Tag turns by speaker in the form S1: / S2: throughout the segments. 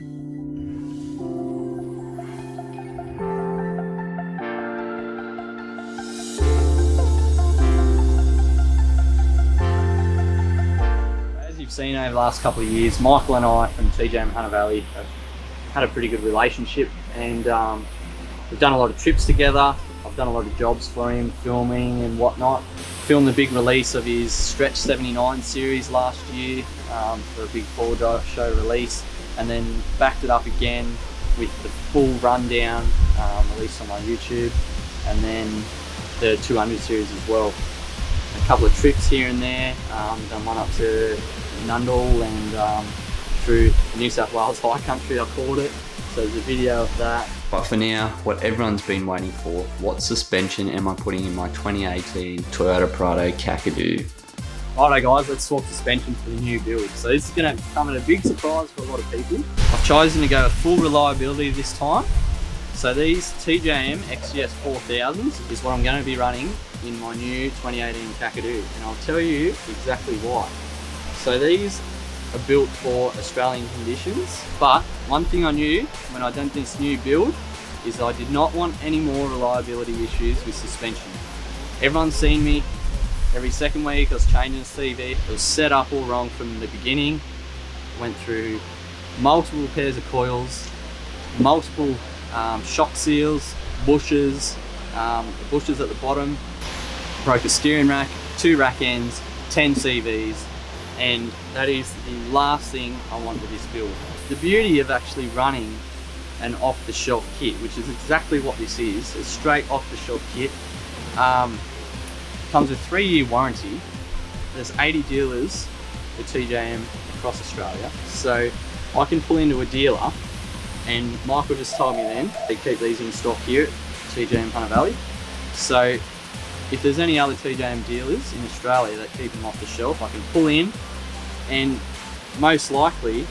S1: As you've seen over the last couple of years, Michael and I from TJM Hunter Valley have had a pretty good relationship, and we've done a lot of trips together. I've done a lot of jobs for him, filming and whatnot. Filmed the big release of his Stretch 79 series last year for a big Ford show release, and then backed it up again with the full rundown released on my YouTube, and then the 200 series as well. A couple of trips here and there, done one up to Nundle and through New South Wales High Country, I called it. So there's a video of that. But for now, what everyone's been waiting for, what suspension am I putting in my 2018 Toyota Prado Kakadu? Righto guys, let's talk suspension for the new build. So this is going to come as a big surprise for a lot of people. I've chosen to go with full reliability this time. So these TJM XGS 4000s is what I'm going to be running in my new 2018 Kakadu, and I'll tell you exactly why. So these are built for Australian conditions, but one thing I knew when I done this new build is I did not want any more reliability issues with suspension. Everyone's seen me every second week I was changing the CV. It was set up all wrong from the beginning. Went through multiple pairs of coils, multiple shock seals, bushes, the bushes at the bottom, broke a steering rack, 2 rack ends, 10 CVs, and that is the last thing I want with this build. The beauty of actually running an off-the-shelf kit, which is exactly what this is, a straight off-the-shelf kit, comes with 3-year warranty. There's 80 dealers for TJM across Australia, so I can pull into a dealer, and Michael just told me then they keep these in stock here at TJM Hunter Valley. So if there's any other TJM dealers in Australia that keep them off the shelf, I can pull in and most likely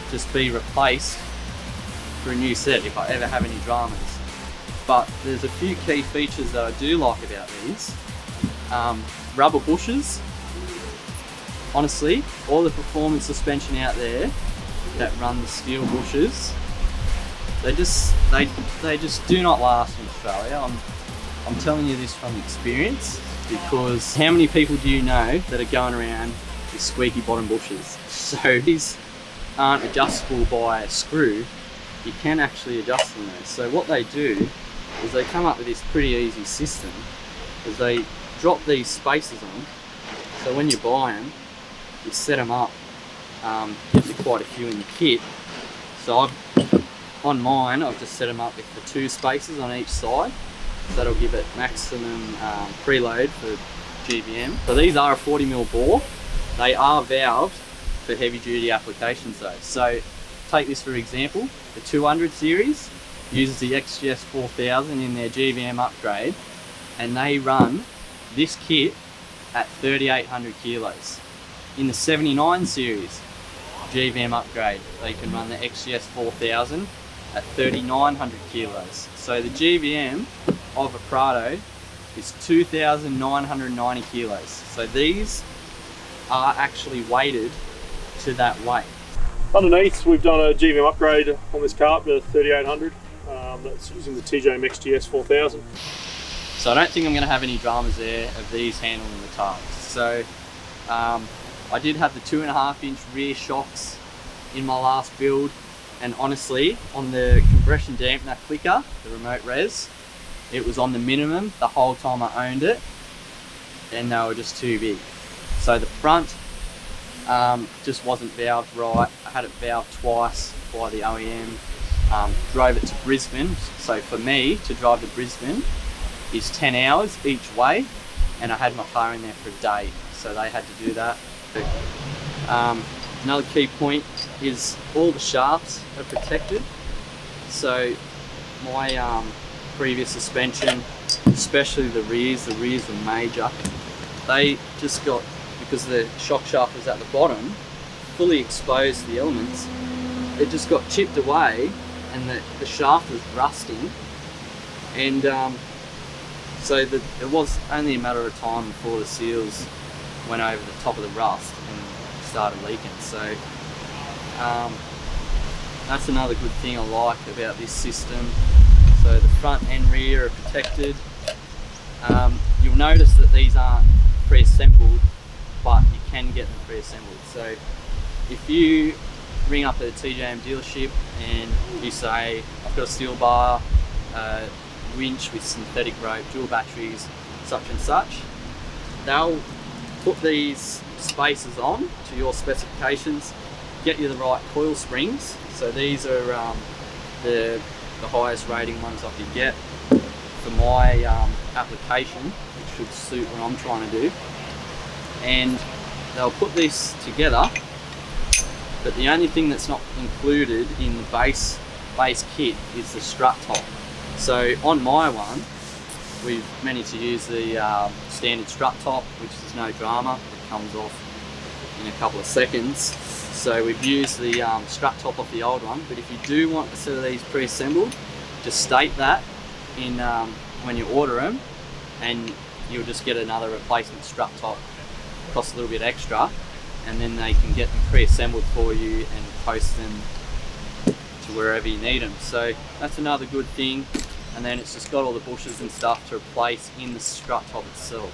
S1: just be replaced for a new set if I ever have any dramas. But there's a few key features that I do like about these. Rubber bushes. Honestly, all the performance suspension out there that run the steel bushes, they just do not last in Australia. I'm telling you this from experience, because how many people do you know that are going around with squeaky bottom bushes? So these aren't adjustable by a screw, you can actually adjust them though. So what they do is they come up with this pretty easy system, is they drop these spacers on, so when you buy them, you set them up, gives you quite a few in the kit. So on mine, I've just set them up with the 2 spacers on each side. So that'll give it maximum preload for GVM. So these are a 40mm bore. They are valved for heavy duty applications though. So take this for example, the 200 series uses the XGS 4000 in their GVM upgrade, and they run this kit at 3,800 kilos. In the 79 series GVM upgrade, they can run the XGS 4000 at 3,900 kilos. So the GVM of a Prado is 2,990 kilos. So these are actually weighted to that weight.
S2: Underneath, we've done a GVM upgrade on this car up to 3,800. That's using the TJM XGS 4000.
S1: So I don't think I'm going to have any dramas there of these handling the task. So I did have the 2.5-inch rear shocks in my last build, and honestly, on the compression dampener clicker, the remote res, it was on the minimum the whole time I owned it, and they were just too big. So the front just wasn't valved right. I had it valved twice by the OEM. Drove it to Brisbane. So for me to drive to Brisbane is 10 hours each way, and I had my car in there for a day, so they had to do that. Another key point is all the shafts are protected. So my previous suspension, especially the rears were major. They just got, because the shock shaft was at the bottom, fully exposed to the elements, it just got chipped away, and the shaft was rusting, and so it was only a matter of time before the seals went over the top of the rust and started leaking. So that's another good thing I like about this system. So the front and rear are protected. You'll notice that these aren't pre-assembled, but you can get them pre-assembled. So if you ring up a TJM dealership and you say, I've got a steel bar, winch with synthetic rope, dual batteries, such and such, they'll put these spacers on to your specifications, get you the right coil springs. So these are the highest rating ones I could get for my application, which should suit what I'm trying to do. And they'll put this together, but the only thing that's not included in the base kit is the strut top. So on my one, we've managed to use the standard strut top, which is no drama. It comes off in a couple of seconds. So we've used the strut top off the old one, but if you do want a set of these pre-assembled, just state that in when you order them, and you'll just get another replacement strut top. Costs a little bit extra, and then they can get them pre-assembled for you and post them to wherever you need them. So that's another good thing. And then it's just got all the bushes and stuff to replace in the strut top itself.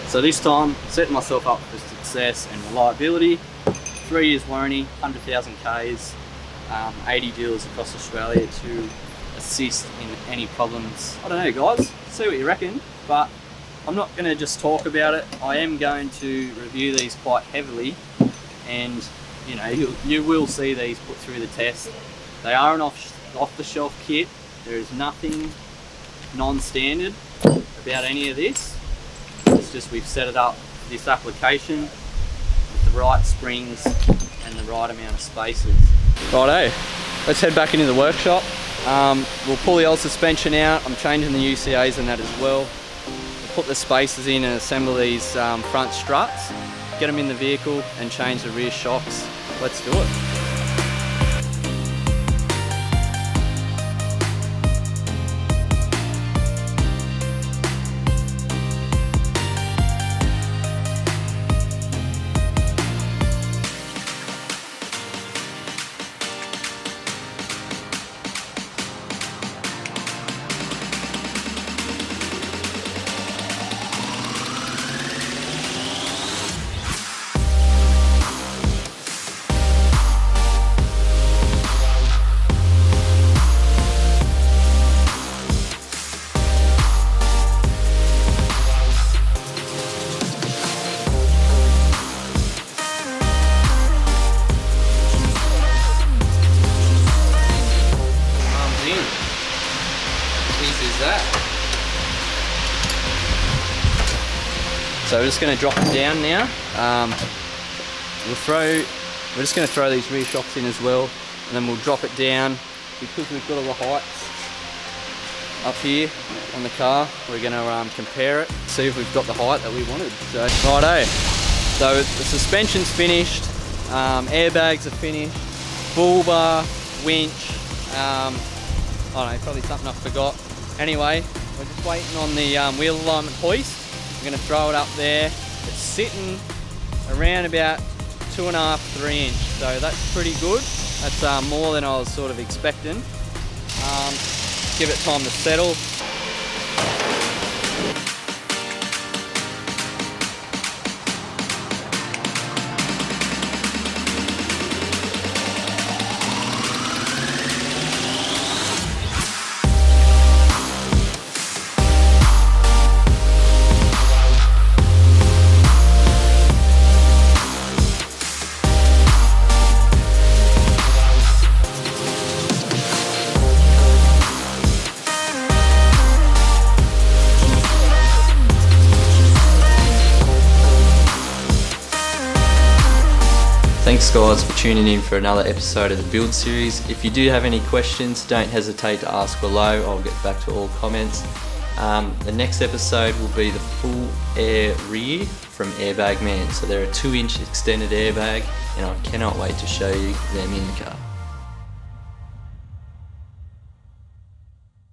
S1: So this time, setting myself up for success and reliability. 3 years warranty, 100,000 Ks, 80 dealers across Australia to assist in any problems. I don't know, guys, see what you reckon, but I'm not going to just talk about it. I am going to review these quite heavily, and you know, you will see these put through the test. They are an off-the-shelf kit. There is nothing non-standard about any of this. It's just we've set it up for this application with the right springs and the right amount of spacers. Righto, let's head back into the workshop. We'll pull the old suspension out. I'm changing the UCAs and that as well. We'll put the spacers in and assemble these front struts, get them in the vehicle and change the rear shocks. Let's do it. So we're just going to drop it down now. We're just going to throw these rear shocks in as well, and then we'll drop it down. Because we've got all the heights up here on the car, we're going to compare it, see if we've got the height that we wanted. So righto. So the suspension's finished, airbags are finished, bull bar, winch. I don't know, probably something I forgot. Anyway, we're just waiting on the wheel alignment hoist. We're going to throw it up there. It's sitting around about 2.5, 3 inch, so that's pretty good. That's more than I was sort of expecting. Give it time to settle. Thanks guys for tuning in for another episode of the Build Series. If you do have any questions, don't hesitate to ask below. I'll get back to all comments. The next episode will be the full air rear from Airbag Man. So they're a 2-inch extended airbag, and I cannot wait to show you them in the car.